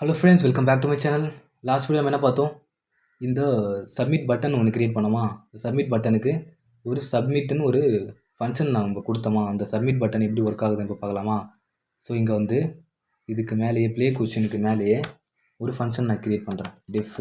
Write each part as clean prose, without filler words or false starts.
Hello friends, welcome back to my channel. Last video நம்ம என்ன பார்த்தோம்? இந்த சப்மிட் பட்டன் ஒன்று கிரியேட் பண்ணோமா? சப்மிட் பட்டனுக்கு ஒரு சப்மிட்னு ஒரு ஃபங்க்ஷன் நம்ம கொடுத்தோமா? அந்த சப்மிட் பட்டன் எப்படி ஒர்க் ஆகுதுன்னு இப்போ பார்க்கலாமா? ஸோ இங்கே வந்து இதுக்கு மேலேயே ப்ளே கொஷனுக்கு மேலேயே ஒரு ஃபங்க்ஷன் நான் கிரியேட் பண்ணுறேன். டெஃப்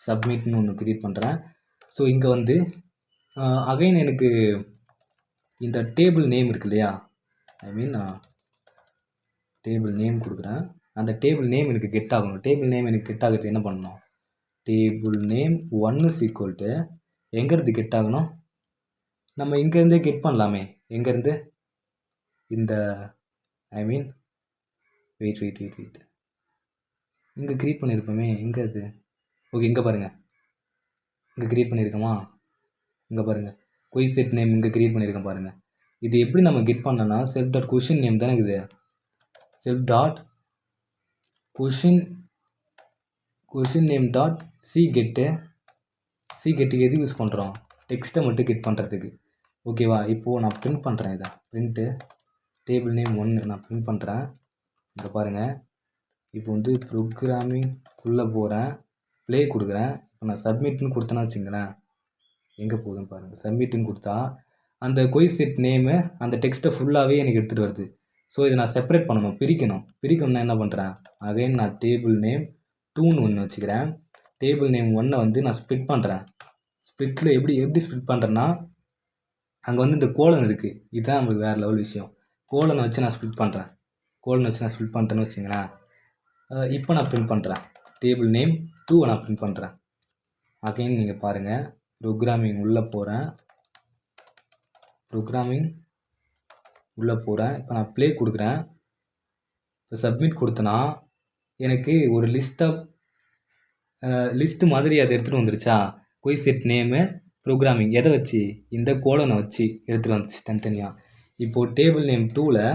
சப்மிட்னு ஒன்று கிரியேட் பண்ணுறேன். ஸோ இங்கே வந்து அகைன் எனக்கு இந்த டேபிள் நேம் இருக்கு இல்லையா? நான் டேபிள் நேம் கொடுக்குறேன். அந்த டேபிள் நேம் எனக்கு கெட் ஆகணும். டேபிள் நேம் எனக்கு கெட் ஆகிறது என்ன பண்ணணும்? Table name 1 is equal to எங்கேருந்து கெட் ஆகணும்? நம்ம இங்கேருந்தே கெட் பண்ணலாமே. எங்கேருந்து? இந்த வெயிட் இங்கே க்ரியேட் பண்ணியிருப்போமே. எங்கே அது? ஓகே, இங்கே பாருங்கள். இங்கே க்ரியேட் பண்ணியிருக்கோமா? இங்கே பாருங்கள், கொய் செட் நேம் இங்கே க்ரியேட் பண்ணியிருக்கேன் பாருங்கள். இது எப்படி நம்ம கெட் பண்ணோன்னா செல்ஃப் டாட் கொஷின் நேம் தானே இது. செல்ஃப் டாட் கொஷின் நேம் டாட் சி கெட்டுக்கு எது யூஸ் பண்ணுறோம்? டெக்ஸ்ட்டை மட்டும் கெட் பண்ணுறதுக்கு. ஓகேவா? இப்போது நான் பிரிண்ட் பண்ணுறேன். இதை பிரிண்ட்டு டேபிள் நேம் 1 நான் பிரிண்ட் பண்ணுறேன். இங்கே பாருங்கள், இப்போ வந்து ப்ரோக்ராமிங்குள்ளே போகிறேன், ப்ளே கொடுக்குறேன். இப்போ நான் சப்மிட்னு கொடுத்தேன்னா வச்சுங்களேன், எங்கே போகுதுன்னு பாருங்கள். சப்மிட்னு கொடுத்தா அந்த கொய் செட் நேமு அந்த டெக்ஸ்ட்டை ஃபுல்லாகவே எனக்கு எடுத்துகிட்டு வருது. ஸோ இதை நான் செப்பரேட் பண்ணணும், பிரிக்கணும்னா என்ன பண்ணுறேன்? அகைன் நான் டேபிள் நேம் 2ன்னு ஒன்று வச்சுக்கிறேன். டேபிள் நேம் 1 வந்து நான் ஸ்ப்ளிட் பண்ணுறேன். ஸ்ப்ளிட்டில் எப்படி ஸ்ப்ளிட் பண்ணுறேன்னா, அங்கே வந்து இந்த கோலன் இருக்குது. இதுதான் நம்மளுக்கு வேறு லெவல் விஷயம். கோலனை வச்சு நான் ஸ்ப்ளிட் பண்ணிட்டேன்னு வச்சுங்களேன். இப்போ நான் பிரிண்ட் பண்ணுறேன். டேபிள் நேம் 2 நான் பிரிண்ட் பண்ணுறேன். அகைன் நீங்கள் பாருங்கள், ப்ரோக்ராமிங் உள்ளே போகிறேன். இப்போ நான் ப்ளே கொடுக்குறேன். இப்போ சப்மிட் கொடுத்தனா எனக்கு ஒரு லிஸ்ட்டு மாதிரி அதை எடுத்துகிட்டு வந்துருச்சா? கொய் செட் நேமு ப்ரோக்ராமிங் எதை வச்சு? இந்த கோலனை வச்சு எடுத்துகிட்டு வந்துச்சு தனித்தனியாக. இப்போது டேபிள் நேம் 3ன்னு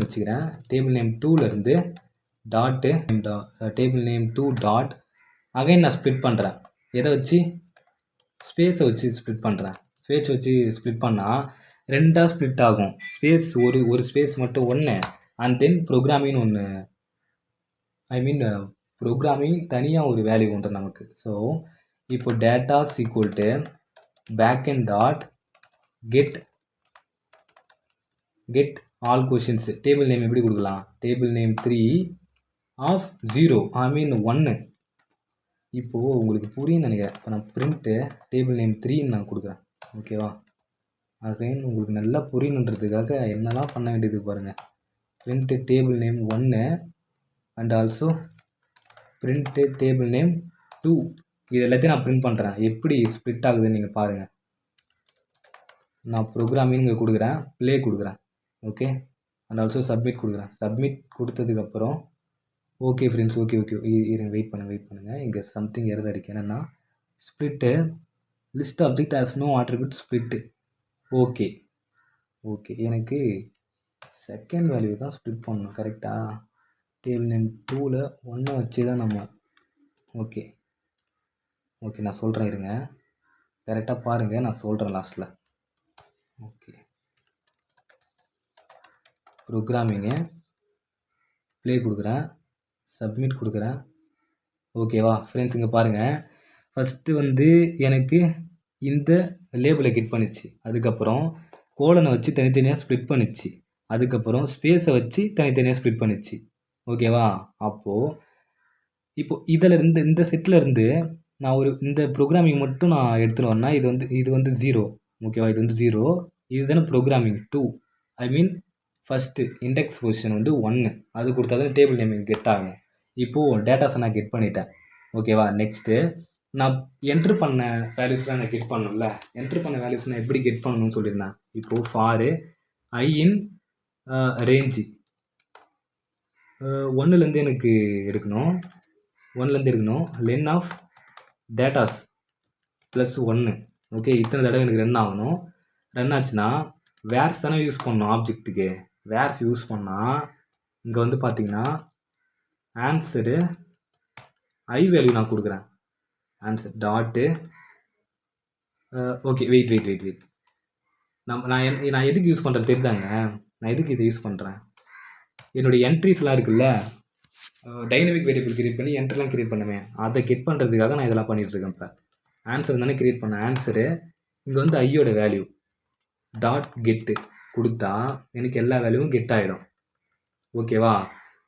வச்சுக்கிறேன். டேபிள் நேம் 2லேருந்து dot table name 2 dot again நான் ஸ்ப்ளிட் பண்ணுறேன். எதை வச்சு? ஸ்பேஸை வச்சு ஸ்ப்ளிட் பண்ணுறேன். ஸ்பேஸ் வச்சு ஸ்ப்ளிட் பண்ணால் 2ஆக ஸ்ப்ளிட் ஆகும். ஸ்பேஸ் ஒரு ஸ்பேஸ் மட்டும் 1, அண்ட் தென் ப்ரோக்ராமிங்னு ஒன்று. ப்ரோக்ராமிங் தனியாக ஒரு வேல்யூ உண்டு நமக்கு. ஸோ இப்போ datas equal to backend dot get all questions. Table name எப்படி கொடுக்கலாம்? Table name 3 of 0 1. இப்போது உங்களுக்கு புரியுன்னு நினைக்கிறேன். இப்போ நான் பிரிண்ட்டு டேபிள் நேம் 3ன்னு நான் கொடுக்குறேன். ஓகேவா? அகைன் உங்களுக்கு நல்லா புரியணுன்றதுக்காக என்னெல்லாம் பண்ண வேண்டியது பாருங்கள். Print table name 1 and also print table name 2. இது எல்லாத்தையும் நான் பிரிண்ட் பண்ணுறேன். எப்படி ஸ்ப்ளிட் ஆகுதுன்னு நீங்கள் பாருங்கள். நான் ப்ரோக்ராமிங் இங்கே கொடுக்குறேன், ப்ளே கொடுக்குறேன். ஓகே, அண்ட் ஆல்சோ சப்மிட் கொடுக்குறேன். சப்மிட் கொடுத்ததுக்கப்புறம் ஓகே ஃப்ரெண்ட்ஸ், ஓகே இருங்க, வெயிட் பண்ணுங்கள். இங்கே சம்திங் எரர் அடிக்க. என்னென்னா split list object has no attribute split. Okay எனக்கு செகண்ட் வேல்யூ தான் ஸ்ப்ளிட் பண்ணணும். கரெக்டாக? டேபிள் நேம் 2ல் 1 வச்சு தான் நம்ம. ஓகே நான் சொல்கிறேன், இருங்க, கரெக்டாக பாருங்கள், நான் சொல்கிறேன் லாஸ்ட்டில். ஓகே, ப்ரோக்ராமிங்கு ப்ளே கொடுக்குறேன், சப்மிட் கொடுக்குறேன். ஓகேவா ஃப்ரெண்ட்ஸ்? இங்கே பாருங்கள், ஃபஸ்ட்டு வந்து எனக்கு இந்த லேபிளை கிட் பண்ணிச்சு. அதுக்கப்புறம் கோலனை வச்சு தனித்தனியாக ஸ்ப்ளிட் பண்ணிச்சு. அதுக்கப்புறம் ஸ்பேஸை வச்சு தனித்தனியாக ஸ்ப்ளிட் பண்ணிச்சு. ஓகேவா? இப்போ இதில் இந்த செட்டில் இருந்து நான் இந்த ப்ரோக்ராமிங் மட்டும் நான் எடுத்துகிட்டு வரேன்னா இது வந்து 0. ஓகேவா? இது வந்து 0. இது தானே ப்ரோக்ராமிங் 2. ஃபஸ்ட்டு இண்டெக்ஸ் பொசிஷன் வந்து 1. அது கொடுத்தா தான் டேபிள் நேம் கெட் ஆகும். இப்போது டேட்டாஸை நான் கெட் பண்ணிட்டேன். ஓகேவா? நெக்ஸ்ட்டு நான் என்ட்ரு பண்ண வேல்யூஸ்லாம் நான் கெட் பண்ணணும்ல. என்ட்ரு பண்ண வேல்யூஸ் நான் எப்படி கெட் பண்ணணும்னு சொல்லியிருந்தேன். இப்போது ஃபார் ஐ இன் ரேஞ்சு 1லேருந்து எனக்கு எடுக்கணும். Len of datas +1. ஓகே, இத்தனை தடவை எனக்கு ரன் ஆகணும். ரன் ஆச்சுன்னா வேர்ஸ் தானே யூஸ் பண்ணணும். ஆப்ஜெக்ட்டுக்கு வேர்ஸ் யூஸ் பண்ணால் இங்கே வந்து பார்த்தீங்கன்னா ஆன்சரு ஐ வேல்யூ நான் கொடுக்குறேன். ஆன்சர் டாட்டு ஓகே, வெயிட் நான் எதுக்கு யூஸ் பண்ணுறேன் தெரியுதாங்க? நான் எதுக்கு இதை யூஸ் பண்ணுறேன்? என்னுடைய என்ட்ரிஸ்லாம் இருக்குல்ல, டைனமிக் வேரியபிள் கிரியேட் பண்ணி என்ட்ரிலாம் கிரியேட் பண்ணுவேன். அதை கெட் பண்ணுறதுக்காக நான் இதெல்லாம் பண்ணிகிட்ருக்கேன். இப்போ ஆன்சர் தானே கிரியேட் பண்ண ஆன்சரு இங்கே வந்து ஐயோட வேல்யூ டாட் கெட்டு கொடுத்தா எனக்கு எல்லா வேல்யூவும் கெட் ஆகிடும். ஓகேவா?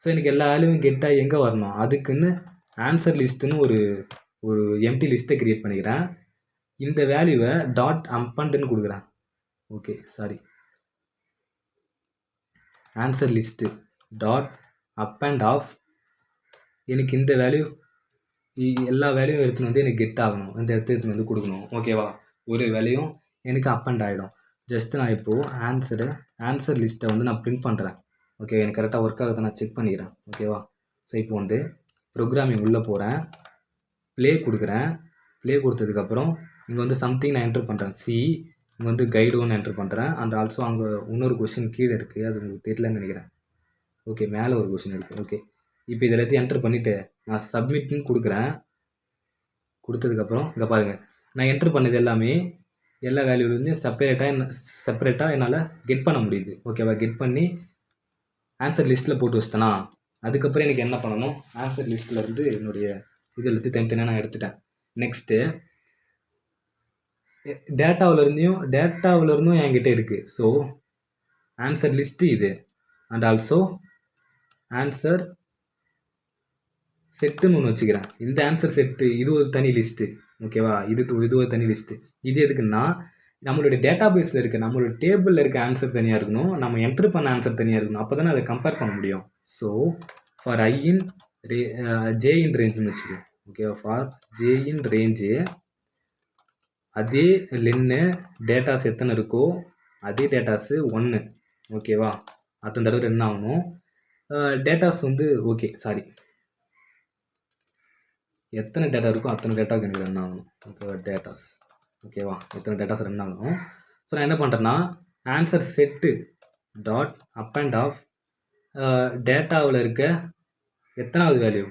ஸோ எனக்கு எல்லா வேல்யூவும் கெட் ஆகி எங்கே வரணும், அதுக்குன்னு ஆன்சர் லிஸ்ட்டுன்னு ஒரு எம்டி லிஸ்ட்டை கிரியேட் பண்ணிக்கிறேன். இந்த வேல்யூவை டாட் அப்பண்டுன்னு கொடுக்குறேன். Okay, sorry, answer list dot up and half எனக்கு இந்த வேல்யூ எல்லா வேல்யூவும் எடுத்துன்னு வந்து எனக்கு கெட் ஆகணும். இந்த இடத்த எடுத்துன்னு வந்து கொடுக்கணும். ஓகேவா? ஒரு வேல்யூயும் எனக்கு அப் அண்ட் ஆகிடும். ஜஸ்ட்டு நான் இப்போது ஆன்சர் லிஸ்ட்டை வந்து நான் பிரிண்ட் பண்ணுறேன். ஓகே, எனக்கு கரெக்டாக ஒர்க் ஆகுதை நான் செக் பண்ணிக்கிறேன். ஓகேவா? ஸோ இப்போ வந்து ப்ரோக்ராமிங் உள்ளே போகிறேன், ப்ளே கொடுக்குறேன். ப்ளே கொடுத்ததுக்கப்புறம் இங்கே வந்து சம்திங் நான் என்ட்ரு பண்ணுறேன். இங்கே வந்து கைடு ஒன்று என்ட்ரு பண்ணுறேன். அண்ட் ஆல்சோ அங்கே இன்னொரு கொஷின் கீழே இருக்குது, அது உங்களுக்கு தெரியலன்னு நினைக்கிறேன். ஓகே, மேலே ஒரு கொஷின் இருக்குது. ஓகே, இப்போ இது எல்லாத்தையும் என்ட்ரு பண்ணிவிட்டு நான் சப்மிட்னு கொடுக்குறேன். கொடுத்ததுக்கப்புறம் இங்கே பாருங்கள், நான் என்ட்ரு பண்ணது எல்லாமே எல்லா வேல்யூலேருந்து செப்பரேட்டாக என்னால் கெட் பண்ண முடியுது. ஓகேவா? கெட் பண்ணி ஆன்சர் லிஸ்ட்டில் போட்டு வச்சிட்டேனா, அதுக்கப்புறம் எனக்கு என்ன பண்ணணும், ஆன்சர் லிஸ்ட்டில் இருந்து என்னுடைய இது எல்லாத்தையும் தனித்தனியாக நான் எடுத்துட்டேன். நெக்ஸ்ட்டு டேட்டாவிலேருந்தும் என்கிட்ட இருக்குது. ஸோ ஆன்சர் லிஸ்ட்டு இது அண்ட் ஆல்சோ ஆன்சர் செட்டுன்னு ஒன்று வச்சுக்கிறேன். இந்த ஆன்சர் செட்டு இது ஒரு தனி லிஸ்ட்டு. ஓகேவா? இது ஒரு தனி லிஸ்ட்டு. இது எதுக்குன்னா நம்மளுடைய டேட்டா பேஸில் இருக்க நம்மளோட டேபிளில் இருக்க ஆன்சர் தனியாக இருக்கணும், நம்ம என்ட்ரு பண்ண ஆன்சர் தனியாக இருக்கணும். அப்போ தானே அதை கம்பேர் பண்ண முடியும். ஸோ ஃபார் ஜே இன் ரேஞ்சுன்னு வச்சுக்கோங்க. ஓகேவா? ஃபார் ஜே இன் ரேஞ்சு அதே லென்னு டேட்டாஸ் எத்தனை இருக்கோ அதே டேட்டாஸு 1. ஓகேவா? அத்தனை தடவை ரன் ஆகணும். டேட்டாஸ் வந்து ஓகே, சாரி, எத்தனை டேட்டா இருக்கோ அத்தனை டேட்டாவுக்கு எனக்கு ரன் ஆகணும். ஓகேவா? டேட்டாஸ், ஓகேவா? எத்தனை டேட்டாஸ் ரன் ஆகணும். ஸோ நான் என்ன பண்ணுறேன்னா answer set dot up and half டேட்டாவில் இருக்க எத்தனாவது வேல்யூ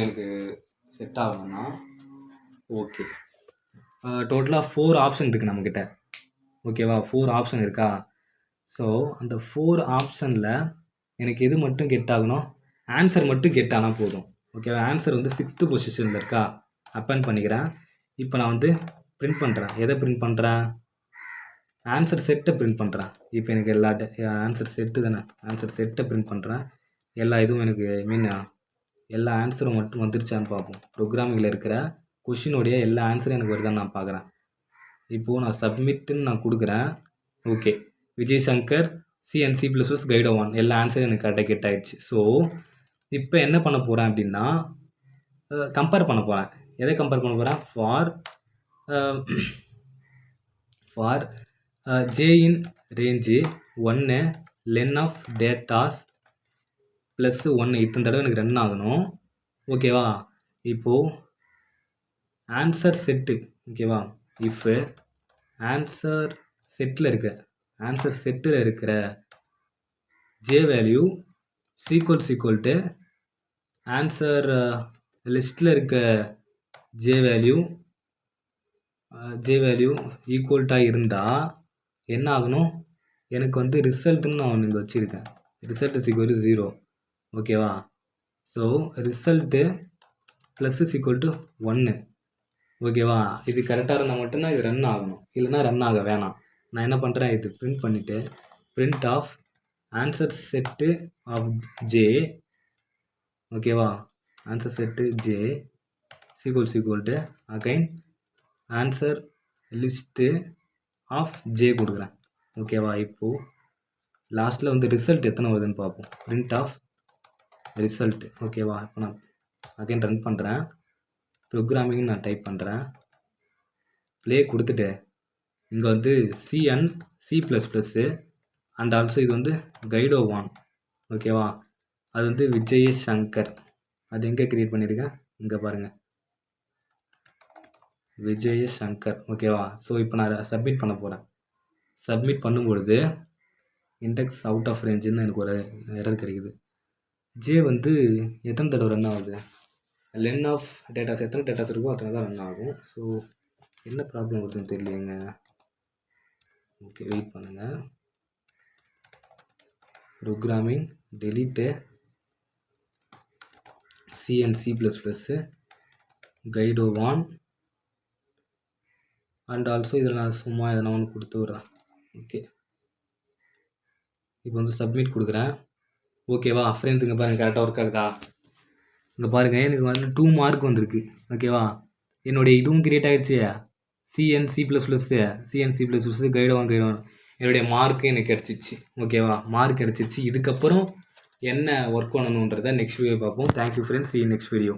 எனக்கு செட் ஆகணும்னா, ஓகே, டோட்டலாக 4 ஆப்ஷன் இருக்குது நம்மக்கிட்ட. ஓகேவா? 4 ஆப்ஷன் இருக்கா? ஸோ அந்த 4 ஆப்ஷனில் எனக்கு எது மட்டும் கெட் ஆகணும், ஆன்சர் மட்டும் கெட் ஆனால் போதும். ஓகேவா? ஆன்சர் வந்து 6th பொசிஷனில் இருக்கா, அப்பன் பண்ணிக்கிறேன். இப்போ நான் வந்து பிரிண்ட் பண்ணுறேன். எதை பிரிண்ட் பண்ணுறேன், ஆன்சர் செட்டை பிரிண்ட் பண்ணுறேன். இப்போ எனக்கு எல்லா ஆன்சர் செட்டு தானே, ஆன்சர் செட்டை பிரிண்ட் பண்ணுறேன். எல்லா இதுவும் எனக்கு எல்லா ஆன்சரும் மட்டும் வந்துருச்சான்னு பார்ப்போம். ப்ரோக்ராமிங்கில் இருக்கிற கொஷினுடைய எல்லா ஆன்சரும் எனக்கு வருதான்னு நான் பார்க்குறேன். இப்போது நான் சப்மிட்டுன்னு நான் கொடுக்குறேன். ஓகே, விஜய் சங்கர் C++ கைடோ 1 எல்லா ஆன்சரும் எனக்கு கரெக்டாக கெட் ஆகிடுச்சு. ஸோ இப்போ என்ன பண்ண போகிறேன் அப்படின்னா கம்பேர் பண்ண போகிறேன். எதை கம்பேர் பண்ண போகிறேன், for J in range 1 len of datas plus 1 இத்தனை தடவை எனக்கு ரன் ஆகணும். ஓகேவா? இப்போது ஆன்சர் செட்டு, ஓகேவா, இஃப் ஆன்சர் செட்டில் இருக்கிற J value equal to answer லிஸ்ட்டில் இருக்க ஜே வேல்யூ ஈக்குவல்ட்டாக இருந்தால் என்ன ஆகணும், எனக்கு வந்து ரிசல்ட்டுன்னு நான் ஒன்று இங்கே வச்சுருக்கேன். ரிசல்ட் = 0. ஓகேவா? So result plus = 1. ஓகேவா? இது கரெக்டாக இருந்தால் மட்டும்தான் இது ரன் ஆகணும், இல்லைனா ரன் ஆக வேணாம். நான் என்ன பண்ணுறேன், இது பிரிண்ட் பண்ணிவிட்டு print of answer set of J, ஓகேவா, answer set J equal to again answer list of J கொடுக்குறேன். ஓகேவா? இப்போது லாஸ்ட்டில் வந்து ரிசல்ட் எத்தனை வருதுன்னு பார்ப்போம். Print of result. ஓகேவா? இப்போ நான் அகைன் ரன் பண்ணுறேன். ப்ரோக்ராமிங் நான் டைப் பண்ணுறேன். ப்ளே கொடுத்துட்டு இங்கே வந்து C++ அண்ட் ஆல்சோ இது வந்து கைடோ 1. ஓகேவா? அது வந்து விஜய் சங்கர், அது எங்கே க்ரியேட் பண்ணியிருக்கேன், இங்கே பாருங்கள், விஜய் சங்கர். ஓகேவா? ஸோ இப்போ நான் சப்மிட் பண்ண போகிறேன். சப்மிட் பண்ணும்பொழுது இண்டெக்ஸ் அவுட் ஆஃப் ரேஞ்சுன்னு எனக்கு ஒரு எரர் கிடைக்குது. ஜே வந்து எத்தனை தடவை ரன் ஆகுது, லென் ஆஃப் டேட்டாஸ் எத்தனை டேட்டாஸ் இருக்கோ அத்தனை தான் ரன் ஆகும். ஸோ என்ன ப்ராப்ளம் வருதுன்னு தெரியலையேங்க. ஓகே, வெயிட் பண்ணுங்கள். Programming delete C and C plus plus கைடோ 1 அண்ட் ஆல்சோ இதில் நான் சும்மா எதனா ஒன்று கொடுத்து விட்றேன். ஓகே, இப்போ வந்து சப்மிட் கொடுக்குறேன். ஓகேவா ஃப்ரெண்ட்ஸ், இங்கே பாருங்கள் கரெக்டாக ஒர்க் ஆகுதா? இங்கே பாருங்கள் எனக்கு வந்து 2 மார்க் வந்திருக்கு. ஓகேவா, என்னுடைய இதுவும் கிரியேட் ஆகிடுச்சு. CN C plus plus CN C plus plus guide 1 என்னுடைய மார்க்கு எனக்கு கிடச்சிச்சு. ஓகேவா, மார்க் கிடச்சிச்சு. இதுக்கப்புறம் என்ன ஒர்க் பண்ணணுன்றதை நெக்ஸ்ட் வீடியோ பார்ப்போம். Thank you friends, C next video.